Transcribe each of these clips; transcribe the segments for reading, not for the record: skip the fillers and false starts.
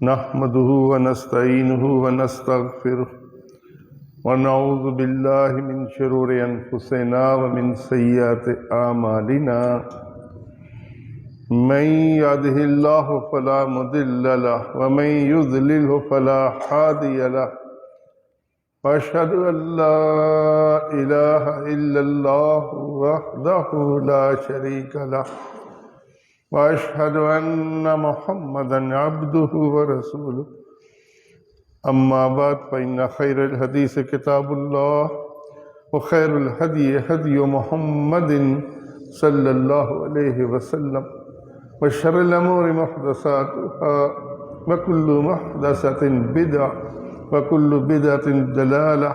نحمده ونستعينه ونستغفره ونعوذ بالله من شرور أنفسنا ومن سيئات أعمالنا من يهده الله فلا مضل له ومن يضلل فلا هادي له وأشهد أن لا إله إلا الله وحده لا شريك له وأشهد أن محمدا عبده ورسوله أما بعد فإن خير الحديث كتاب الله وخير الهدي هدي محمد صلى الله عليه وسلم وشر الأمور محدثاتها وكل محدثة بدعة وكل بدعة ضلالة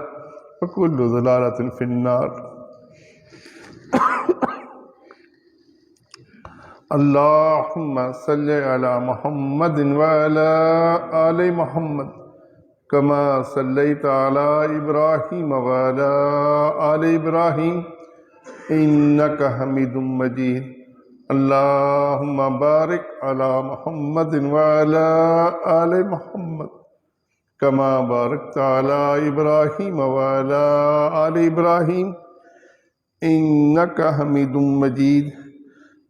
وكل ضلالة في النار. اللهم صل على محمد وعلى آل محمد كما صليت على إبراهيم وعلى آل إبراهيم إنك حميد مجيد. اللهم بارك على محمد وعلى آل محمد كما باركت على إبراهيم وعلى آل إبراهيم إنك حميد مجيد.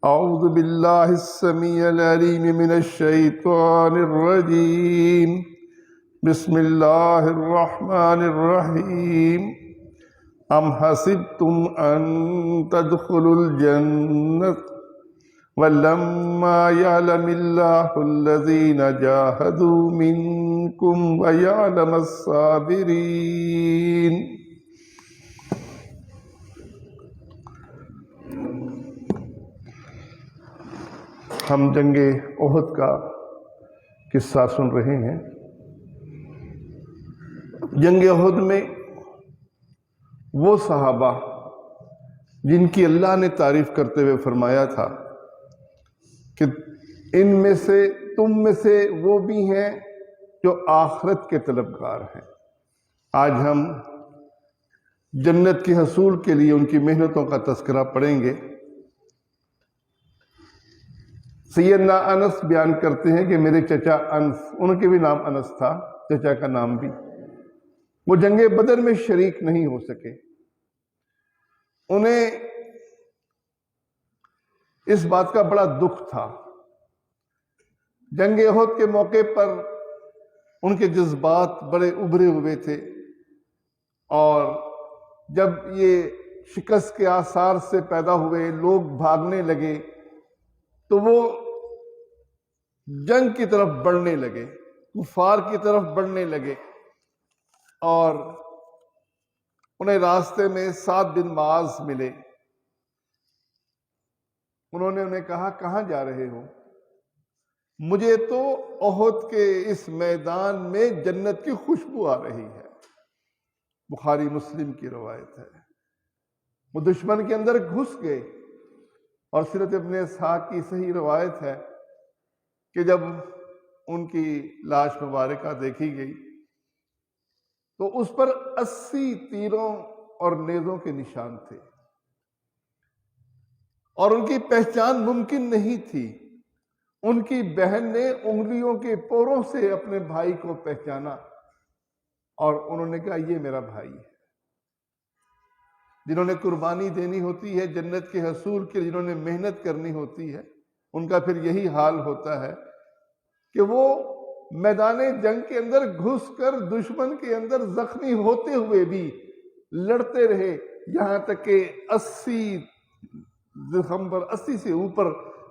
أعوذ بالله السميع العليم من الشيطان الرجيم. بسم الله الرحمن الرحيم. أم حسبتم أن تدخلوا الجنة ولما يعلم الله الذين جاهدوا منكم ويعلم الصابرين. ہم جنگ احد کا قصہ سن رہے ہیں. جنگ احد میں وہ صحابہ جن کی اللہ نے تعریف کرتے ہوئے فرمایا تھا کہ ان میں سے تم میں سے وہ بھی ہیں جو آخرت کے طلبگار ہیں. آج ہم جنت کے حصول کے لیے ان کی محنتوں کا تذکرہ پڑھیں گے. سیدنا انس بیان کرتے ہیں کہ میرے چچا انس، ان کے بھی نام انس تھا، چچا کا نام بھی، وہ جنگ بدر میں شریک نہیں ہو سکے. انہیں اس بات کا بڑا دکھ تھا. جنگ احد کے موقع پر ان کے جذبات بڑے ابھرے ہوئے تھے، اور جب یہ شکست کے آثار سے پیدا ہوئے، لوگ بھاگنے لگے، تو وہ جنگ کی طرف بڑھنے لگے، کفار کی طرف بڑھنے لگے. اور انہیں راستے میں 7 بن معاذ ملے. انہوں نے انہیں کہا کہاں جا رہے ہو؟ مجھے تو احد کے اس میدان میں جنت کی خوشبو آ رہی ہے. بخاری مسلم کی روایت ہے. وہ دشمن کے اندر گھس گئے، اور سیرت ابن اسحاق کی صحیح روایت ہے کہ جب ان کی لاش مبارکہ دیکھی گئی تو اس پر 80 تیروں اور نیزوں کے نشان تھے، اور ان کی پہچان ممکن نہیں تھی. ان کی بہن نے انگلیوں کے پوروں سے اپنے بھائی کو پہچانا، اور انہوں نے کہا یہ میرا بھائی ہے. جنہوں نے قربانی دینی ہوتی ہے جنت کے حصول کے، جنہوں نے محنت کرنی ہوتی ہے، ان کا پھر یہی حال ہوتا ہے کہ وہ میدان جنگ کے اندر گھس کر دشمن کے اندر زخمی ہوتے ہوئے بھی لڑتے رہے، یہاں تک کہ 80 زخم پر 80 سے اوپر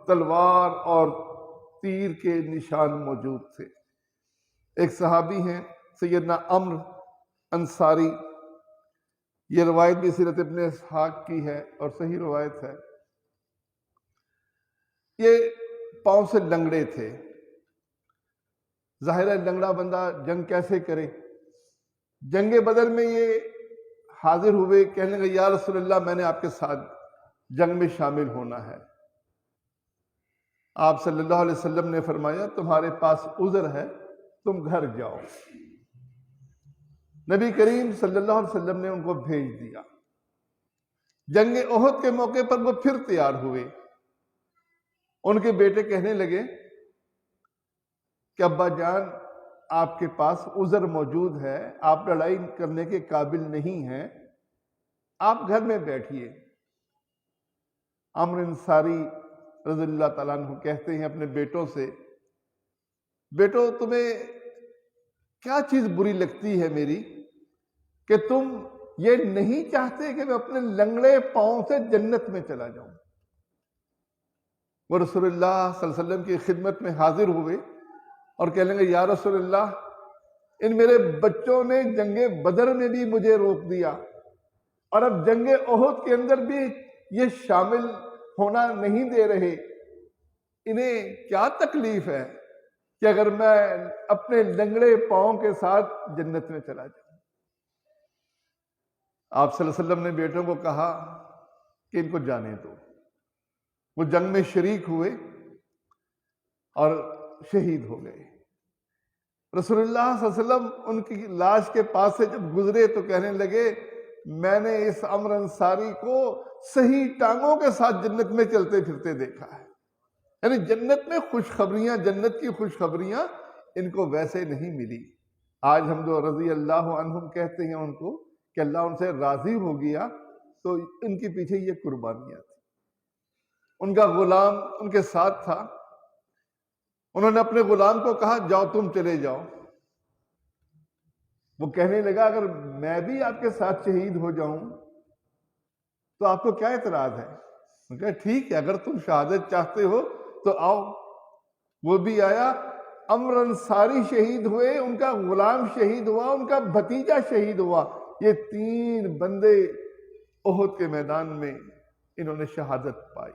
تلوار اور تیر کے نشان موجود تھے. ایک صحابی ہیں سیدنا عمرو انصاری، یہ روایت بھی سیرت ابن اسحاق کی ہے اور صحیح روایت ہے. یہ پاؤں سے لنگڑے تھے. ظاہر ہے لنگڑا بندہ جنگ کیسے کرے؟ جنگ بدر میں یہ حاضر ہوئے، کہنے لگے یا رسول اللہ میں نے آپ کے ساتھ جنگ میں شامل ہونا ہے. آپ صلی اللہ علیہ وسلم نے فرمایا تمہارے پاس عذر ہے، تم گھر جاؤ. نبی کریم صلی اللہ علیہ وسلم نے ان کو بھیج دیا. جنگ احد کے موقع پر وہ پھر تیار ہوئے. ان کے بیٹے کہنے لگے کہ ابا جان آپ کے پاس عذر موجود ہے، آپ لڑائی کرنے کے قابل نہیں ہیں، آپ گھر میں بیٹھیے۔ عمرو انصاری رضی اللہ تعالیٰ عنہ کہتے ہیں اپنے بیٹوں سے، بیٹو تمہیں کیا چیز بری لگتی ہے میری کہ تم یہ نہیں چاہتے کہ میں اپنے لنگڑے پاؤں سے جنت میں چلا جاؤں؟ وہ رسول اللہ صلی اللہ علیہ وسلم کی خدمت میں حاضر ہوئے اور کہنے لگے یا رسول اللہ، ان میرے بچوں نے جنگ بدر میں بھی مجھے روک دیا اور اب جنگ احد کے اندر بھی یہ شامل ہونا نہیں دے رہے، انہیں کیا تکلیف ہے کہ اگر میں اپنے لنگڑے پاؤں کے ساتھ جنت میں چلا جاؤں؟ آپ صلی اللہ علیہ وسلم نے بیٹوں کو کہا کہ ان کو جانے دو۔ وہ جنگ میں شریک ہوئے اور شہید ہو گئے۔ رسول اللہ صلی اللہ علیہ وسلم ان کی لاش کے پاس سے جب گزرے تو کہنے لگے میں نے اس عمرو انصاری کو صحیح ٹانگوں کے ساتھ جنت میں چلتے پھرتے دیکھا ہے۔ یعنی جنت میں خوشخبریاں، جنت کی خوشخبریاں ان کو ویسے نہیں ملی۔ آج ہم جو رضی اللہ عنہم کہتے ہیں ان کو کہ اللہ ان سے راضی ہو گیا، تو ان کے پیچھے یہ قربانیاں تھیں۔ ان کا غلام ان کے ساتھ تھا، انہوں نے اپنے غلام کو کہا جاؤ تم چلے جاؤ۔ وہ کہنے لگا اگر میں بھی آپ کے ساتھ شہید ہو جاؤں تو آپ کو کیا اعتراض ہے؟ میں کہا ٹھیک ہے، اگر تم شہادت چاہتے ہو تو آؤ۔ وہ بھی آیا، عمرو انصاری شہید ہوئے، ان کا غلام شہید ہوا، ان کا بھتیجا شہید ہوا۔ یہ 3 بندے احد کے میدان میں انہوں نے شہادت پائی۔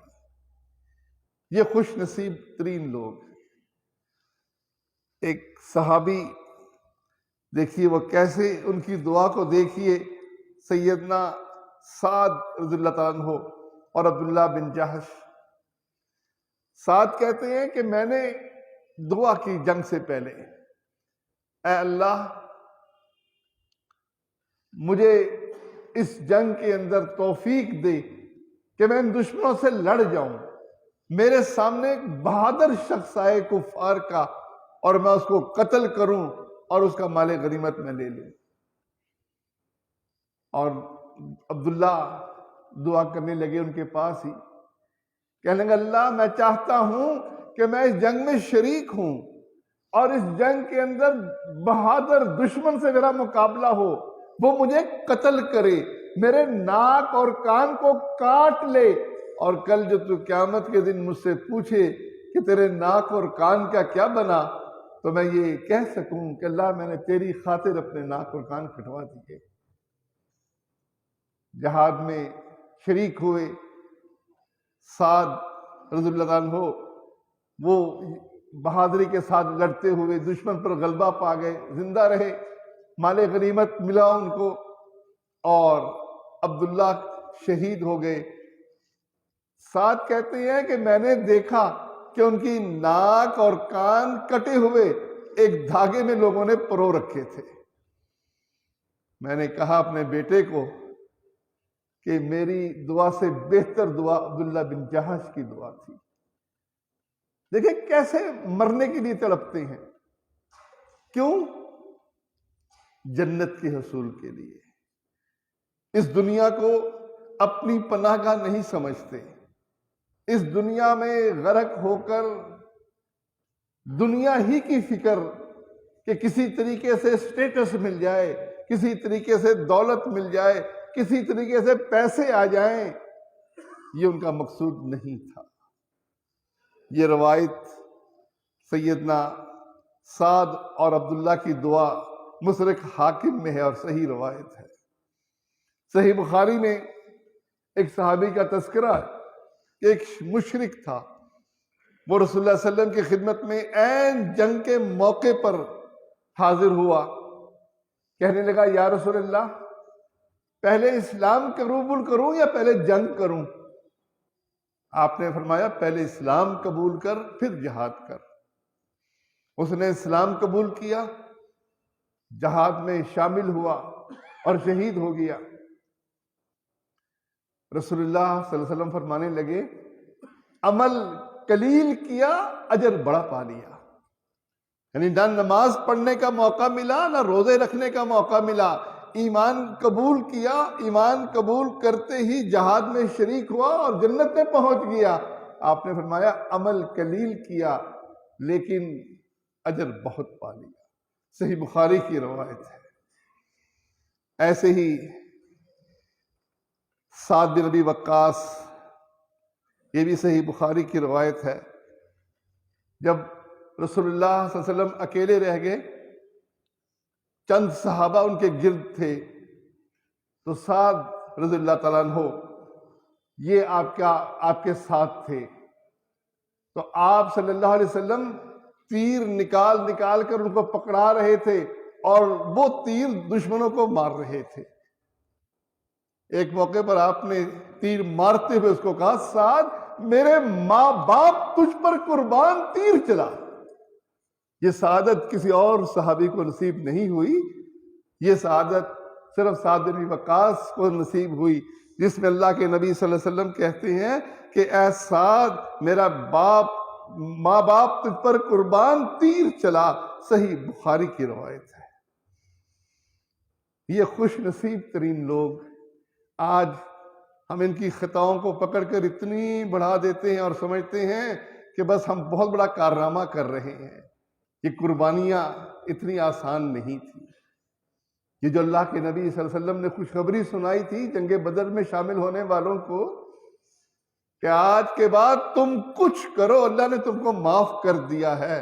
یہ خوش نصیب ترین لوگ۔ ایک صحابی دیکھیے وہ کیسے، ان کی دعا کو دیکھیے، سیدنا سعد رضی اللہ تعالیٰ عنہ اور عبداللہ بن جہش۔ سعد کہتے ہیں کہ میں نے دعا کی جنگ سے پہلے، اے اللہ مجھے اس جنگ کے اندر توفیق دے کہ میں ان دشمنوں سے لڑ جاؤں، میرے سامنے ایک بہادر شخص آئے کفار کا اور میں اس کو قتل کروں اور اس کا مال غنیمت میں لے لوں۔ اور عبداللہ دعا کرنے لگے ان کے پاس ہی، کہنے لگے اللہ میں چاہتا ہوں کہ میں اس جنگ میں شریک ہوں اور اس جنگ کے اندر بہادر دشمن سے میرا مقابلہ ہو، وہ مجھے قتل کرے، میرے ناک اور کان کو کاٹ لے، اور کل جو تو قیامت کے دن مجھ سے پوچھے کہ تیرے ناک اور کان کا کیا بنا، تو میں یہ کہہ سکوں کہ اللہ میں نے تیری خاطر اپنے ناک اور کان کٹوا دیے۔ جہاد میں شریک ہوئے سعد رضی اللہ عنہ، وہ بہادری کے ساتھ لڑتے ہوئے دشمن پر غلبہ پا گئے، زندہ رہے، مال غنیمت ملا ان کو، اور عبداللہ شہید ہو گئے۔ سعد کہتے ہیں کہ میں نے دیکھا کہ ان کی ناک اور کان کٹے ہوئے ایک دھاگے میں لوگوں نے پرو رکھے تھے۔ میں نے کہا اپنے بیٹے کو کہ میری دعا سے بہتر دعا عبداللہ بن جہش کی دعا تھی۔ دیکھیں کیسے مرنے کے لیے تڑپتے ہیں، کیوں؟ جنت کے حصول کے لیے۔ اس دنیا کو اپنی پناہ گاہ نہیں سمجھتے، اس دنیا میں غرق ہو کر دنیا ہی کی فکر کہ کسی طریقے سے سٹیٹس مل جائے، کسی طریقے سے دولت مل جائے، کسی طریقے سے پیسے آ جائیں، یہ ان کا مقصود نہیں تھا۔ یہ روایت سیدنا سعد اور عبداللہ کی دعا مسرق حاکم میں ہے اور صحیح روایت ہے۔ صحیح بخاری میں ایک صحابی کا تذکرہ ہے کہ ایک مشرک تھا، وہ رسول اللہ صلی اللہ علیہ وسلم کی خدمت میں عین جنگ کے موقع پر حاضر ہوا، کہنے لگا یا رسول اللہ پہلے اسلام قبول کروں یا پہلے جنگ کروں؟ آپ نے فرمایا پہلے اسلام قبول کر پھر جہاد کر۔ اس نے اسلام قبول کیا، جہاد میں شامل ہوا اور شہید ہو گیا۔ رسول اللہ صلی اللہ علیہ وسلم فرمانے لگے عمل قلیل کیا، اجر بڑا پا لیا۔ یعنی نہ نماز پڑھنے کا موقع ملا، نہ روزے رکھنے کا موقع ملا، ایمان قبول کیا، ایمان قبول کرتے ہی جہاد میں شریک ہوا اور جنت میں پہنچ گیا۔ آپ نے فرمایا عمل قلیل کیا لیکن اجر بہت پا لیا۔ صحیح بخاری کی روایت ہے۔ ایسے ہی سعد بن ابی وقاص، یہ بھی صحیح بخاری کی روایت ہے، جب رسول اللہ صلی اللہ علیہ وسلم اکیلے رہ گئے، چند صحابہ ان کے گرد تھے، تو سعد رضی اللہ تعالیٰ عنہ یہ آپ کے ساتھ تھے، تو آپ صلی اللہ علیہ وسلم تیر نکال کر ان کو پکڑا رہے تھے اور وہ تیر دشمنوں کو مار رہے تھے۔ ایک موقع پر آپ نے تیر مارتے ہوئے اس کو کہا، سعد میرے ماں باپ تجھ پر قربان، تیر چلا۔ یہ سعادت کسی اور صحابی کو نصیب نہیں ہوئی، یہ سعادت صرف سعد بن ابی وقاص کو نصیب ہوئی، جس میں اللہ کے نبی صلی اللہ علیہ وسلم کہتے ہیں کہ اے سعد میرا ماں باپ تجھ پر قربان، تیر چلا۔ صحیح بخاری کی روایت ہے۔ یہ خوش نصیب ترین لوگ، آج ہم ان کی خطاؤں کو پکڑ کر اتنی بڑھا دیتے ہیں اور سمجھتے ہیں کہ بس ہم بہت بڑا کارنامہ کر رہے ہیں۔ یہ قربانیاں اتنی آسان نہیں تھی۔ یہ جو اللہ کے نبی صلی اللہ علیہ وسلم نے خوشخبری سنائی تھی جنگ بدر میں شامل ہونے والوں کو کہ آج کے بعد تم کچھ کرو اللہ نے تم کو معاف کر دیا ہے،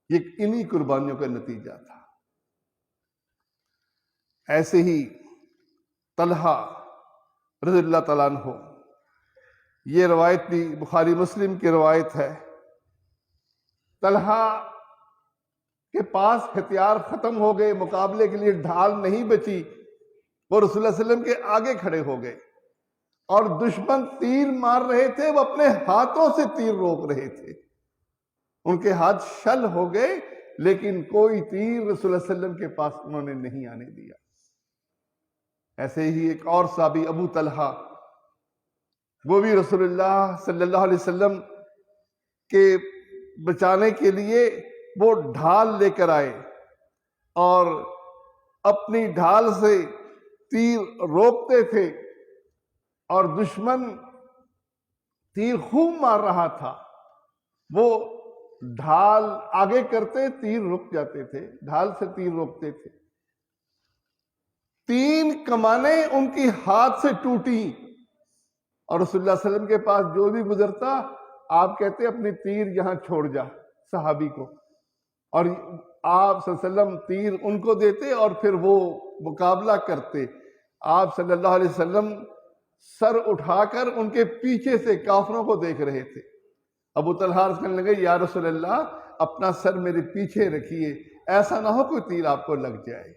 یہ انہی قربانیوں کا نتیجہ تھا۔ ایسے ہی طلحہ رضی اللہ تعالیٰ عنہ، یہ روایت بھی بخاری مسلم کی روایت ہے۔ طلحہ کے پاس ہتھیار ختم ہو گئے، مقابلے کے لیے ڈھال نہیں بچی، وہ رسول اللہ صلی اللہ علیہ وسلم کے آگے کھڑے ہو گئے اور دشمن تیر مار رہے تھے، وہ اپنے ہاتھوں سے تیر روک رہے تھے، ان کے ہاتھ شل ہو گئے لیکن کوئی تیر رسول اللہ صلی اللہ علیہ وسلم کے پاس انہوں نے نہیں آنے دیا۔ ایسے ہی ایک اور صحابی ابو طلحہ، وہ بھی رسول اللہ صلی اللہ علیہ وسلم کے بچانے کے لیے وہ ڈھال لے کر آئے اور اپنی ڈھال سے تیر روکتے تھے اور دشمن تیر خوب مار رہا تھا، وہ ڈھال آگے کرتے تیر رک جاتے تھے، ڈھال سے تیر روکتے تھے۔ 3 کمانیں ان کی ہاتھ سے ٹوٹی اور رسول اللہ صلی اللہ علیہ وسلم کے پاس جو بھی گزرتا آپ کہتے اپنی تیر یہاں چھوڑ جا صحابی کو، اور آپ صلی اللہ علیہ وسلم تیر ان کو دیتے اور پھر وہ مقابلہ کرتے۔ آپ صلی اللہ علیہ وسلم سر اٹھا کر ان کے پیچھے سے کافروں کو دیکھ رہے تھے۔ ابو طلحہ عرض کرنے لگے، یا رسول اللہ اپنا سر میرے پیچھے رکھیے، ایسا نہ ہو کوئی تیر آپ کو لگ جائے۔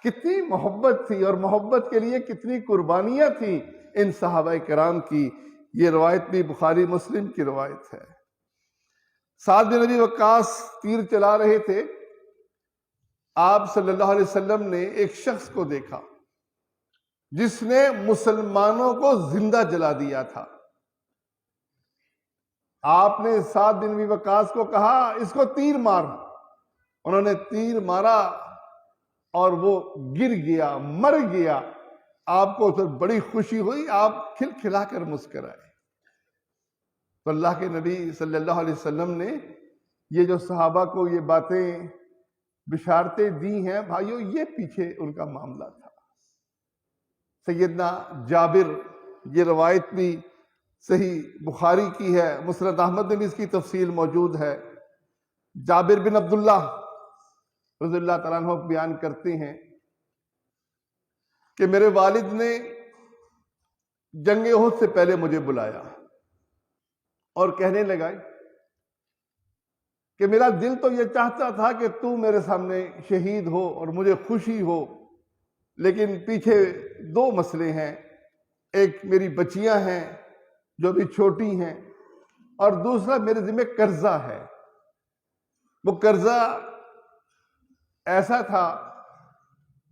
کتنی محبت تھی اور محبت کے لیے کتنی قربانیاں تھیں ان صحابہ کرام کی۔ یہ روایت بھی بخاری مسلم کی روایت ہے۔ سعد بن ابی وقاص تیر چلا رہے تھے، آپ صلی اللہ علیہ وسلم نے ایک شخص کو دیکھا جس نے مسلمانوں کو زندہ جلا دیا تھا۔ آپ نے سعد بن ابی وقاص کو کہا اس کو تیر مار، انہوں نے تیر مارا اور وہ گر گیا، مر گیا۔ آپ کو تو بڑی خوشی ہوئی، آپ کھل کھلا کر مسکرائے۔ تو اللہ کے نبی صلی اللہ علیہ وسلم نے یہ جو صحابہ کو یہ باتیں بشارتیں دی ہیں، بھائیو یہ پیچھے ان کا معاملہ تھا۔ سیدنا جابر، یہ روایت بھی صحیح بخاری کی ہے، مسند احمد میں بھی اس کی تفصیل موجود ہے۔ جابر بن عبداللہ رضی اللہ تعالیٰ عنہ بیان کرتے ہیں کہ میرے والد نے جنگ احد سے پہلے مجھے بلایا اور کہنے لگا کہ میرا دل تو یہ چاہتا تھا کہ تو میرے سامنے شہید ہو اور مجھے خوشی ہو، لیکن پیچھے 2 مسئلے ہیں، ایک میری بچیاں ہیں جو بھی چھوٹی ہیں، اور دوسرا میرے ذمہ قرضہ ہے۔ وہ قرضہ ایسا تھا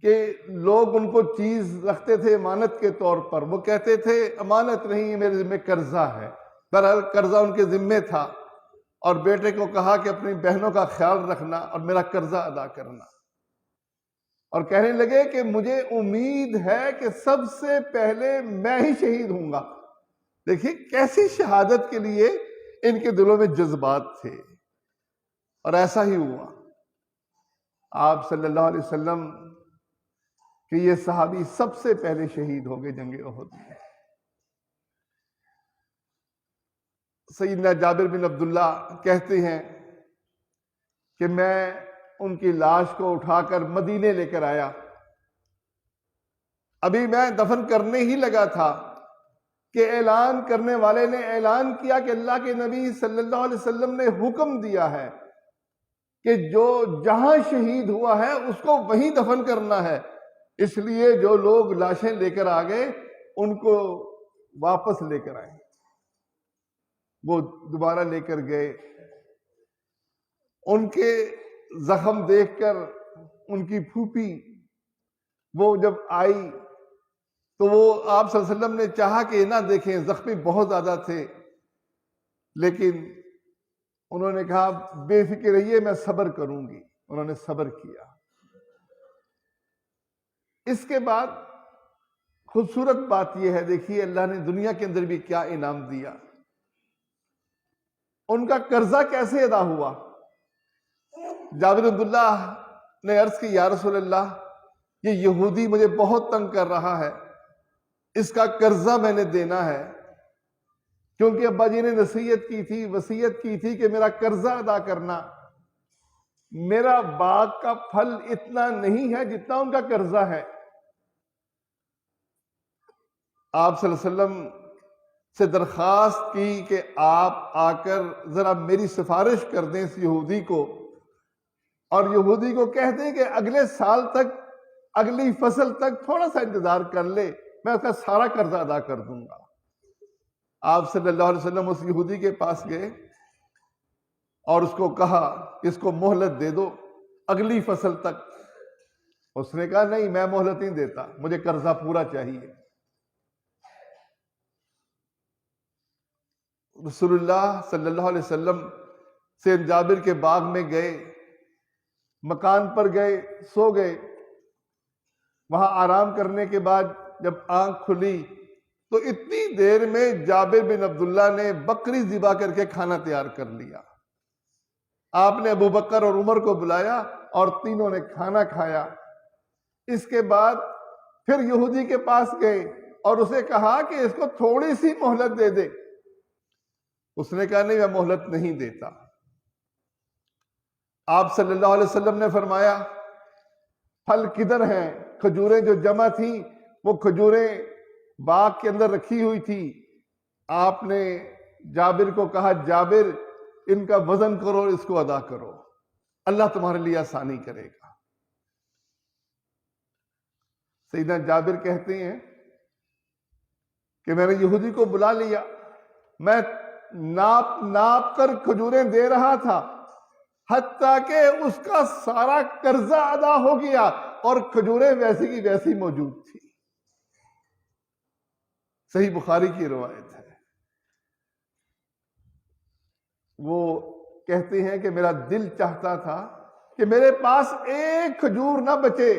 کہ لوگ ان کو چیز رکھتے تھے امانت کے طور پر، وہ کہتے تھے امانت نہیں میرے ذمہ قرضہ ہے، بہرحال قرضہ ان کے ذمے تھا اور بیٹے کو کہا کہ اپنی بہنوں کا خیال رکھنا اور میرا قرضہ ادا کرنا، اور کہنے لگے کہ مجھے امید ہے کہ سب سے پہلے میں ہی شہید ہوں گا۔ دیکھیے کیسی شہادت کے لیے ان کے دلوں میں جذبات تھے، اور ایسا ہی ہوا۔ آپ صلی اللہ علیہ وسلم کہ یہ صحابی سب سے پہلے شہید ہو گئے جنگ احد میں۔ سیدنا جابر بن عبداللہ کہتے ہیں کہ میں ان کی لاش کو اٹھا کر مدینے لے کر آیا، ابھی میں دفن کرنے ہی لگا تھا کہ اعلان کرنے والے نے اعلان کیا کہ اللہ کے نبی صلی اللہ علیہ وسلم نے حکم دیا ہے کہ جو جہاں شہید ہوا ہے اس کو وہیں دفن کرنا ہے، اس لیے جو لوگ لاشیں لے کر آ گئے ان کو واپس لے کر آئے۔ وہ دوبارہ لے کر گئے، ان کے زخم دیکھ کر ان کی پھوپھی وہ جب آئی تو وہ آپ صلی اللہ علیہ وسلم نے چاہا کہ نہ دیکھیں، زخمی بہت زیادہ تھے، لیکن انہوں نے کہا بے فکر رہیے میں صبر کروں گی۔ انہوں نے صبر کیا۔ اس کے بعد خوبصورت بات یہ ہے، دیکھیے اللہ نے دنیا کے اندر بھی کیا انعام دیا۔ ان کا قرضہ کیسے ادا ہوا؟ جابر بن عبداللہ نے عرض کی یا رسول اللہ، یہ یہودی مجھے بہت تنگ کر رہا ہے، اس کا قرضہ میں نے دینا ہے، کیونکہ ابا جی نے نصیحت کی تھی، وصیت کی تھی کہ میرا قرضہ ادا کرنا۔ میرا باغ کا پھل اتنا نہیں ہے جتنا ان کا قرضہ ہے۔ آپ صلی اللہ علیہ وسلم سے درخواست کی کہ آپ آ کر ذرا میری سفارش کر دیں اس یہودی کو، اور یہودی کو کہہ دیں کہ اگلے سال تک، اگلی فصل تک تھوڑا سا انتظار کر لے، میں اس کا سارا قرضہ ادا کر دوں گا۔ آپ صلی اللہ علیہ وسلم اس یہودی کے پاس گئے اور اس کو کہا کہ اس کو مہلت دے دو اگلی فصل تک۔ اس نے کہا نہیں، میں مہلت نہیں دیتا، مجھے قرضہ پورا چاہیے۔ رسول اللہ صلی اللہ علیہ وسلم سے جابر کے باغ میں گئے، مکان پر گئے، سو گئے۔ وہاں آرام کرنے کے بعد جب آنکھ کھلی تو اتنی دیر میں جابر بن عبداللہ نے بکری ذبح کر کے کھانا تیار کر لیا۔ آپ نے ابو بکر اور عمر کو بلایا اور تینوں نے کھانا کھایا۔ اس کے بعد پھر یہودی کے پاس گئے اور اسے کہا کہ اس کو تھوڑی سی مہلت دے دے۔ اس نے کہا نہیں، میں مہلت نہیں دیتا۔ آپ صلی اللہ علیہ وسلم نے فرمایا پھل کدھر ہیں؟ کھجوریں جو جمع تھیں وہ کھجوریں باغ کے اندر رکھی ہوئی تھی۔ آپ نے جابر کو کہا جابر ان کا وزن کرو، اس کو ادا کرو، اللہ تمہارے لیے آسانی کرے گا۔ سیدنا جابر کہتے ہیں کہ میں نے یہودی کو بلا لیا، میں ناپ ناپ کر کھجوریں دے رہا تھا، حتیٰ کہ اس کا سارا قرضہ ادا ہو گیا اور کھجوریں ویسی کی ویسی موجود تھی۔ صحیح بخاری کی روایت ہے۔ وہ کہتے ہیں کہ میرا دل چاہتا تھا کہ میرے پاس ایک کھجور نہ بچے،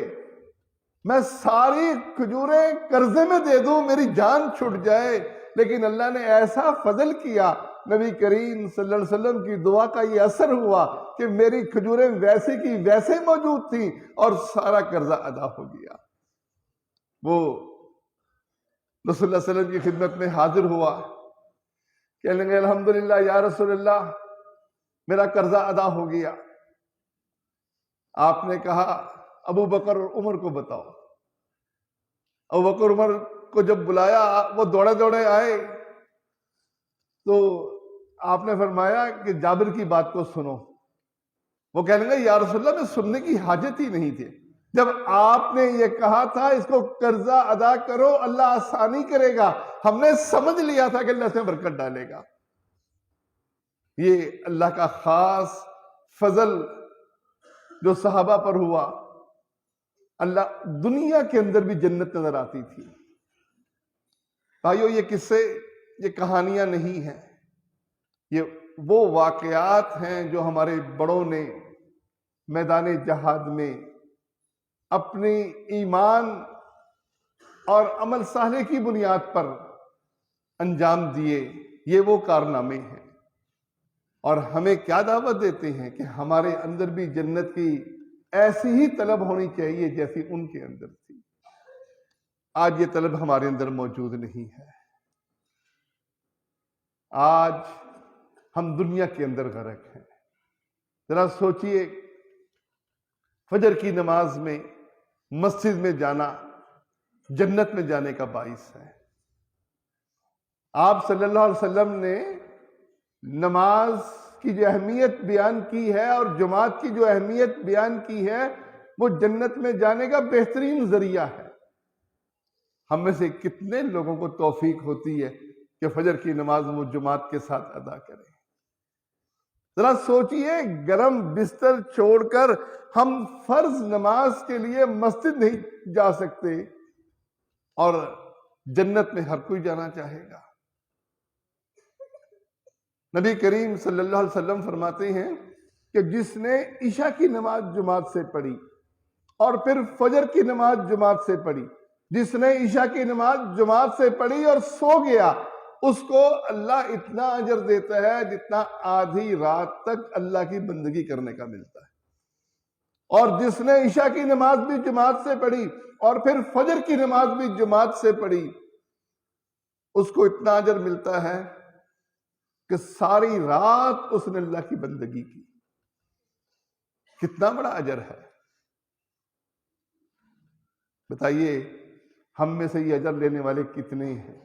میں ساری کھجوریں قرضے میں دے دوں، میری جان چھٹ جائے، لیکن اللہ نے ایسا فضل کیا، نبی کریم صلی اللہ علیہ وسلم کی دعا کا یہ اثر ہوا کہ میری کھجوریں ویسے کی ویسے موجود تھیں اور سارا قرضہ ادا ہو گیا۔ وہ رسول اللہ صلی اللہ علیہ وسلم کی خدمت میں حاضر ہوا، کہنے لگے الحمدللہ یا رسول اللہ میرا قرضہ ادا ہو گیا۔ آپ نے کہا ابو بکر اور عمر کو بتاؤ۔ ابو بکر عمر کو جب بلایا وہ دوڑے دوڑے آئے تو آپ نے فرمایا کہ جابر کی بات کو سنو۔ وہ کہنے لگے یا رسول اللہ میں سننے کی حاجت ہی نہیں تھی، جب آپ نے یہ کہا تھا اس کو قرضہ ادا کرو اللہ آسانی کرے گا، ہم نے سمجھ لیا تھا کہ اللہ اس میں برکت ڈالے گا۔ یہ اللہ کا خاص فضل جو صحابہ پر ہوا، اللہ دنیا کے اندر بھی جنت نظر آتی تھی۔ بھائیو یہ قصے، یہ کہانیاں نہیں ہیں، یہ وہ واقعات ہیں جو ہمارے بڑوں نے میدان جہاد میں اپنی ایمان اور عمل صالح کی بنیاد پر انجام دیے، یہ وہ کارنامے ہیں، اور ہمیں کیا دعوت دیتے ہیں کہ ہمارے اندر بھی جنت کی ایسی ہی طلب ہونی چاہیے جیسی ان کے اندر تھی۔ آج یہ طلب ہمارے اندر موجود نہیں ہے۔ آج ہم دنیا کے اندر غرق ہیں۔ ذرا سوچئے، فجر کی نماز میں مسجد میں جانا جنت میں جانے کا باعث ہے۔ آپ صلی اللہ علیہ وسلم نے نماز کی جو اہمیت بیان کی ہے اور جماعت کی جو اہمیت بیان کی ہے، وہ جنت میں جانے کا بہترین ذریعہ ہے۔ ہم میں سے کتنے لوگوں کو توفیق ہوتی ہے کہ فجر کی نماز وہ جماعت کے ساتھ ادا کریں؟ ذرا سوچئے، گرم بستر چھوڑ کر ہم فرض نماز کے لیے مسجد نہیں جا سکتے، اور جنت میں ہر کوئی جانا چاہے گا۔ نبی کریم صلی اللہ علیہ وسلم فرماتے ہیں کہ جس نے عشاء کی نماز جماعت سے پڑھی اور پھر فجر کی نماز جماعت سے پڑھی، جس نے عشاء کی نماز جماعت سے پڑھی اور سو گیا، اس کو اللہ اتنا اجر دیتا ہے جتنا آدھی رات تک اللہ کی بندگی کرنے کا ملتا ہے۔ اور جس نے عشاء کی نماز بھی جماعت سے پڑھی اور پھر فجر کی نماز بھی جماعت سے پڑھی، اس کو اتنا اجر ملتا ہے کہ ساری رات اس نے اللہ کی بندگی کی۔ کتنا بڑا اجر ہے! بتائیے، ہم میں سے یہ اجر لینے والے کتنے ہیں؟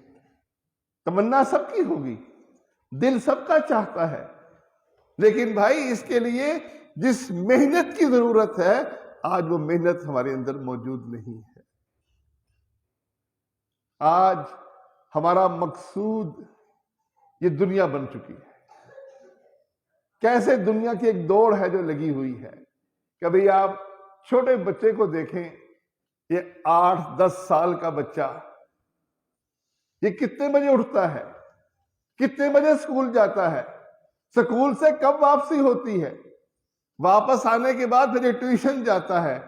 تمنا سب کی ہوگی، دل سب کا چاہتا ہے، لیکن بھائی اس کے لیے جس محنت کی ضرورت ہے، آج وہ محنت ہمارے اندر موجود نہیں ہے۔ آج ہمارا مقصود یہ دنیا بن چکی ہے۔ کیسے دنیا کی ایک دوڑ ہے جو لگی ہوئی ہے۔ کبھی آپ چھوٹے بچے کو دیکھیں، یہ 8-10 سال کا بچہ، یہ کتنے بجے اٹھتا ہے، کتنے بجے سکول جاتا ہے، سکول سے کب واپسی ہوتی ہے، واپس آنے کے بعد پھر یہ ٹیوشن جاتا ہے،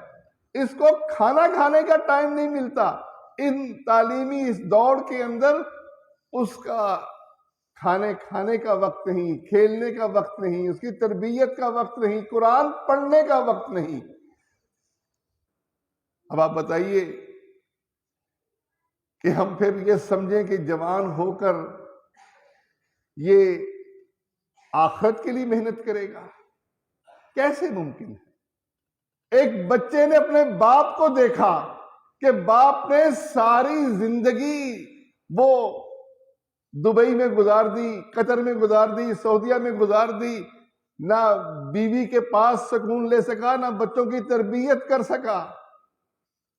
اس کو کھانا کھانے کا ٹائم نہیں ملتا۔ ان تعلیمی اس دوڑ کے اندر اس کا کھانے کا وقت نہیں، کھیلنے کا وقت نہیں، اس کی تربیت کا وقت نہیں، قرآن پڑھنے کا وقت نہیں۔ اب آپ بتائیے کہ ہم پھر یہ سمجھیں کہ جوان ہو کر یہ آخرت کے لیے محنت کرے گا؟ کیسے ممکن ہے؟ ایک بچے نے اپنے باپ کو دیکھا کہ باپ نے ساری زندگی وہ دبئی میں گزار دی، قطر میں گزار دی، سعودیہ میں گزار دی، نہ بیوی کے پاس سکون لے سکا، نہ بچوں کی تربیت کر سکا۔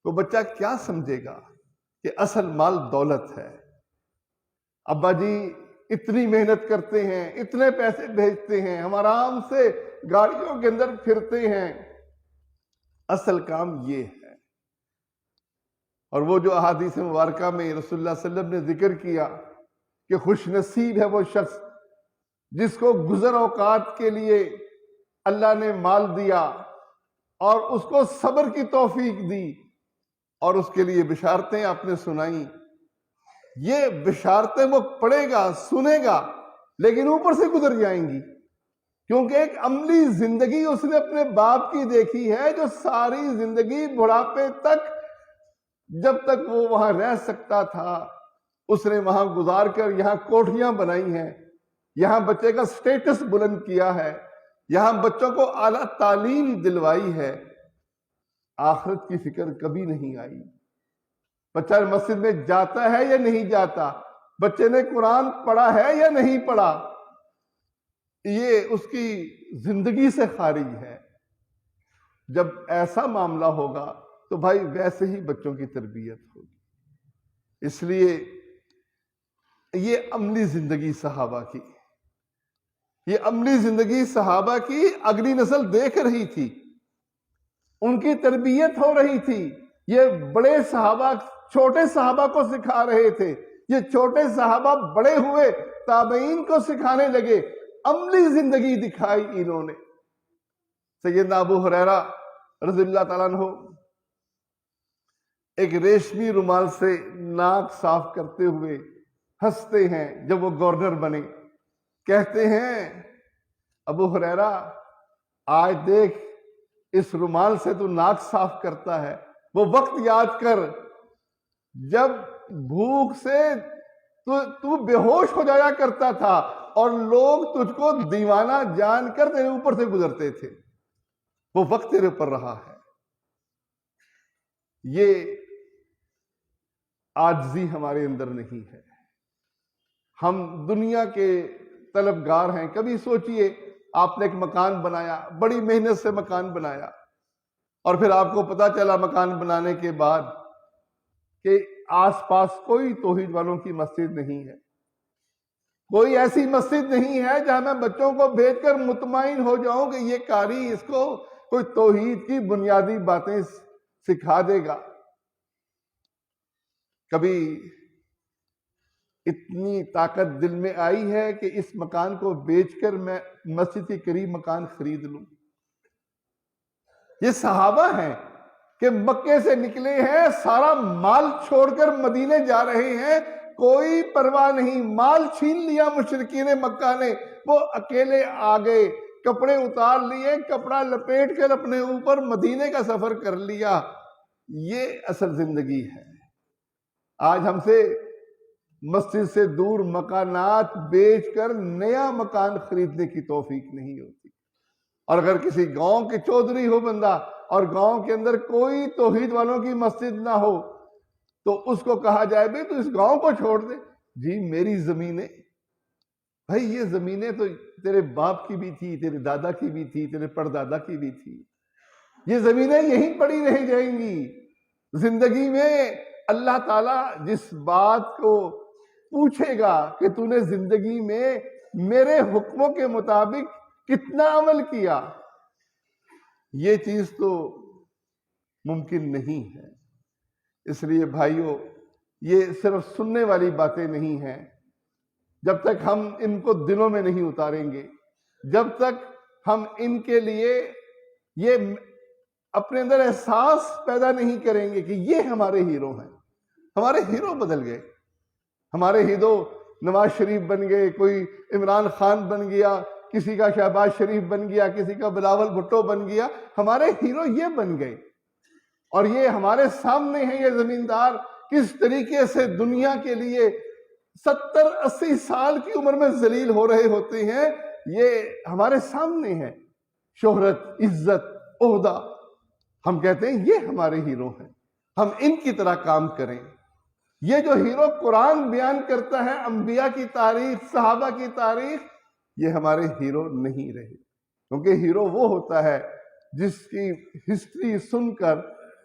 وہ بچہ کیا سمجھے گا کہ اصل مال دولت ہے؟ ابا جی اتنی محنت کرتے ہیں، اتنے پیسے بھیجتے ہیں، ہم آرام سے گاڑیوں کے اندر پھرتے ہیں، اصل کام یہ ہے۔ اور وہ جو احادیث مبارکہ میں رسول اللہ صلی اللہ علیہ وسلم نے ذکر کیا کہ خوش نصیب ہے وہ شخص جس کو گزر اوقات کے لیے اللہ نے مال دیا اور اس کو صبر کی توفیق دی، اور اس کے لیے بشارتیں آپ نے سنائیں۔ یہ بشارتیں وہ پڑھے گا، سنے گا، لیکن اوپر سے گزر جائیں گی، کیونکہ ایک عملی زندگی اس نے اپنے باپ کی دیکھی ہے، جو ساری زندگی بڑھاپے تک، جب تک وہ وہاں رہ سکتا تھا، اس نے وہاں گزار کر یہاں کوٹھیاں بنائی ہیں، یہاں بچے کا سٹیٹس بلند کیا ہے، یہاں بچوں کو اعلیٰ تعلیم دلوائی ہے۔ آخرت کی فکر کبھی نہیں آئی۔ بچہ مسجد میں جاتا ہے یا نہیں جاتا، بچے نے قرآن پڑھا ہے یا نہیں پڑھا، یہ اس کی زندگی سے خارج ہے۔ جب ایسا معاملہ ہوگا تو بھائی ویسے ہی بچوں کی تربیت ہوگی۔ اس لیے یہ عملی زندگی صحابہ کی، یہ عملی زندگی صحابہ کی اگلی نسل دیکھ رہی تھی، ان کی تربیت ہو رہی تھی۔ یہ بڑے صحابہ چھوٹے صحابہ کو سکھا رہے تھے، یہ چھوٹے صحابہ بڑے ہوئے تابعین کو سکھانے لگے۔ عملی زندگی دکھائی انہوں نے۔ سیدنا ابو ہریرہ رضی اللہ تعالیٰ عنہ ایک ریشمی رومال سے ناک صاف کرتے ہوئے ہنستے ہیں جب وہ گورنر بنے، کہتے ہیں ابو ہریرہ آج دیکھ اس رومال سے تو ناک صاف کرتا ہے، وہ وقت یاد کر جب بھوک سے تو بے ہوش ہو جایا کرتا تھا اور لوگ تجھ کو دیوانہ جان کر تیرے اوپر سے گزرتے تھے، وہ وقت تیرے اوپر رہا ہے۔ یہ عاجزی ہمارے اندر نہیں ہے، ہم دنیا کے طلبگار ہیں۔ کبھی سوچئے آپ نے ایک مکان بنایا، بڑی محنت سے مکان بنایا، اور پھر آپ کو پتا چلا مکان بنانے کے بعد کہ آس پاس کوئی توحید والوں کی مسجد نہیں ہے، کوئی ایسی مسجد نہیں ہے جہاں میں بچوں کو بھیج کر مطمئن ہو جاؤں کہ یہ قاری اس کو کوئی توحید کی بنیادی باتیں سکھا دے گا۔ کبھی اتنی طاقت دل میں آئی ہے کہ اس مکان کو بیچ کر میں مسجد کے قریب مکان خرید لوں؟ یہ صحابہ ہیں کہ مکے سے نکلے ہیں، سارا مال چھوڑ کر مدینے جا رہے ہیں، کوئی پرواہ نہیں، مال چھین لیا مشرکین مکہ نے، وہ اکیلے آگے کپڑے اتار لیے، کپڑا لپیٹ کر اپنے اوپر مدینے کا سفر کر لیا۔ یہ اصل زندگی ہے۔ آج ہم سے مسجد سے دور مکانات بیچ کر نیا مکان خریدنے کی توفیق نہیں ہوتی، اور اگر کسی گاؤں کے چودھری ہو بندہ اور گاؤں کے اندر کوئی توحید والوں کی مسجد نہ ہو تو اس کو کہا جائے بھئی تو اس گاؤں کو چھوڑ دے۔ جی میری زمینیں، بھائی یہ زمینیں تو تیرے باپ کی بھی تھی، تیرے دادا کی بھی تھی، تیرے پردادا کی بھی تھی، یہ زمینیں یہیں پڑی رہ جائیں گی۔ زندگی میں اللہ تعالیٰ جس بات کو پوچھے گا کہ تو نے زندگی میں میرے حکموں کے مطابق کتنا عمل کیا، یہ چیز تو ممکن نہیں ہے۔ اس لیے بھائیوں، یہ صرف سننے والی باتیں نہیں ہیں، جب تک ہم ان کو دلوں میں نہیں اتاریں گے، جب تک ہم ان کے لیے یہ اپنے اندر احساس پیدا نہیں کریں گے کہ یہ ہمارے ہیرو ہیں۔ ہمارے ہیرو بدل گئے، ہمارے ہیرو نواز شریف بن گئے، کوئی عمران خان بن گیا، کسی کا شہباز شریف بن گیا، کسی کا بلاول بھٹو بن گیا، ہمارے ہیرو یہ بن گئے۔ اور یہ ہمارے سامنے ہیں، یہ زمیندار کس طریقے سے دنیا کے لیے 70-80 سال کی عمر میں ذلیل ہو رہے ہوتے ہیں، یہ ہمارے سامنے ہے۔ شہرت، عزت، عہدہ، ہم کہتے ہیں یہ ہمارے ہیرو ہیں، ہم ان کی طرح کام کریں۔ یہ جو ہیرو قرآن بیان کرتا ہے، انبیاء کی تاریخ، صحابہ کی تاریخ، یہ ہمارے ہیرو نہیں رہے، کیونکہ ہیرو وہ ہوتا ہے جس کی ہسٹری سن کر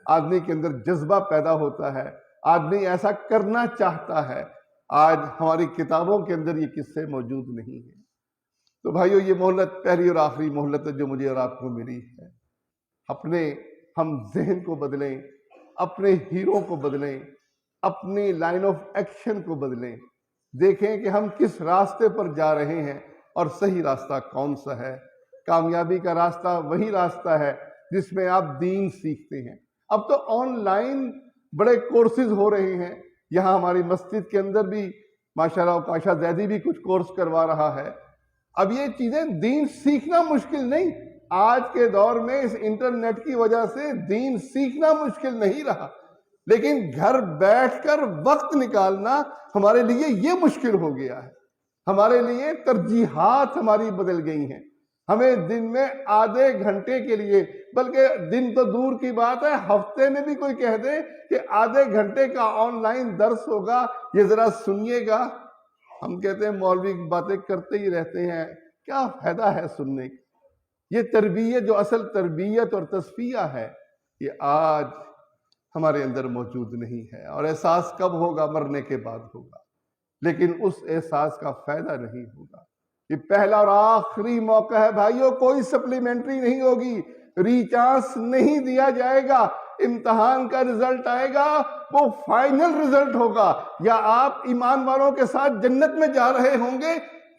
آدمی کے اندر جذبہ پیدا ہوتا ہے، آدمی ایسا کرنا چاہتا ہے۔ آج ہماری کتابوں کے اندر یہ قصے موجود نہیں ہیں۔ تو بھائیو، یہ مہلت پہلی اور آخری مہلت ہے جو مجھے اور آپ کو ملی ہے۔ اپنے ہم ذہن کو بدلیں، اپنے ہیرو کو بدلیں، اپنی لائن آف ایکشن کو بدلیں، دیکھیں کہ ہم کس راستے پر جا رہے ہیں اور صحیح راستہ کون سا ہے۔ کامیابی کا راستہ وہی راستہ ہے جس میں آپ دین سیکھتے ہیں۔ اب تو آن لائن بڑے کورسز ہو رہے ہیں، یہاں ہماری مسجد کے اندر بھی ماشاءاللہ کاشا زیدی بھی کچھ کورس کروا رہا ہے۔ اب یہ چیزیں دین سیکھنا مشکل نہیں، آج کے دور میں اس انٹرنیٹ کی وجہ سے دین سیکھنا مشکل نہیں رہا، لیکن گھر بیٹھ کر وقت نکالنا ہمارے لیے یہ مشکل ہو گیا ہے۔ ہمارے لیے ترجیحات ہماری بدل گئی ہیں۔ ہمیں دن میں آدھے گھنٹے کے لیے، بلکہ دن تو دور کی بات ہے، ہفتے میں بھی کوئی کہہ دے کہ آدھے گھنٹے کا آن لائن درس ہوگا، یہ ذرا سنیے گا، ہم کہتے ہیں مولوی باتیں کرتے ہی رہتے ہیں، کیا فائدہ ہے سننے کا؟ یہ تربیت، جو اصل تربیت اور تصفیہ ہے، یہ آج ہمارے اندر موجود نہیں ہے۔ اور احساس کب ہوگا؟ مرنے کے بعد ہوگا، لیکن اس احساس کا فائدہ نہیں ہوگا۔ یہ پہلا اور آخری موقع ہے بھائیوں، کوئی سپلیمنٹری نہیں ہوگی، ری چانس نہیں دیا جائے گا۔ امتحان کا رزلٹ آئے گا، وہ فائنل رزلٹ ہوگا، یا آپ ایمان والوں کے ساتھ جنت میں جا رہے ہوں گے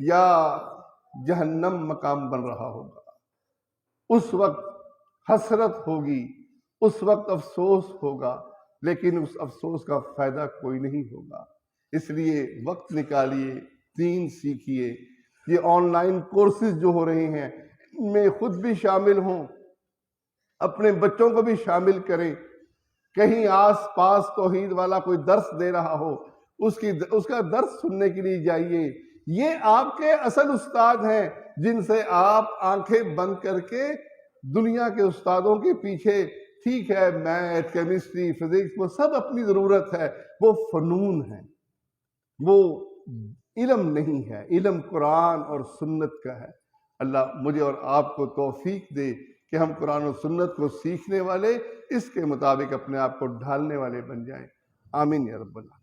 یا جہنم مقام بن رہا ہوگا، اس وقت حسرت ہوگی، اس وقت افسوس ہوگا، لیکن اس افسوس کا فائدہ کوئی نہیں ہوگا۔ اس لیے وقت نکالیے، دین سیکھیے۔ یہ آن لائن کورسز جو ہو رہے ہیں ان میں خود بھی شامل ہوں، اپنے بچوں کو بھی شامل کریں۔ کہیں آس پاس توحید والا کوئی درس دے رہا ہو، اس کا درس سننے کے لیے جائیے۔ یہ آپ کے اصل استاد ہیں جن سے آپ آنکھیں بند کر کے دنیا کے استادوں کے پیچھے، ٹھیک ہے میتھ، کیمسٹری، فزکس، وہ سب اپنی ضرورت ہے، وہ فنون ہے، وہ علم نہیں ہے۔ علم قرآن اور سنت کا ہے۔ اللہ مجھے اور آپ کو توفیق دے کہ ہم قرآن و سنت کو سیکھنے والے، اس کے مطابق اپنے آپ کو ڈھالنے والے بن جائیں۔ آمین یا رب العالمین۔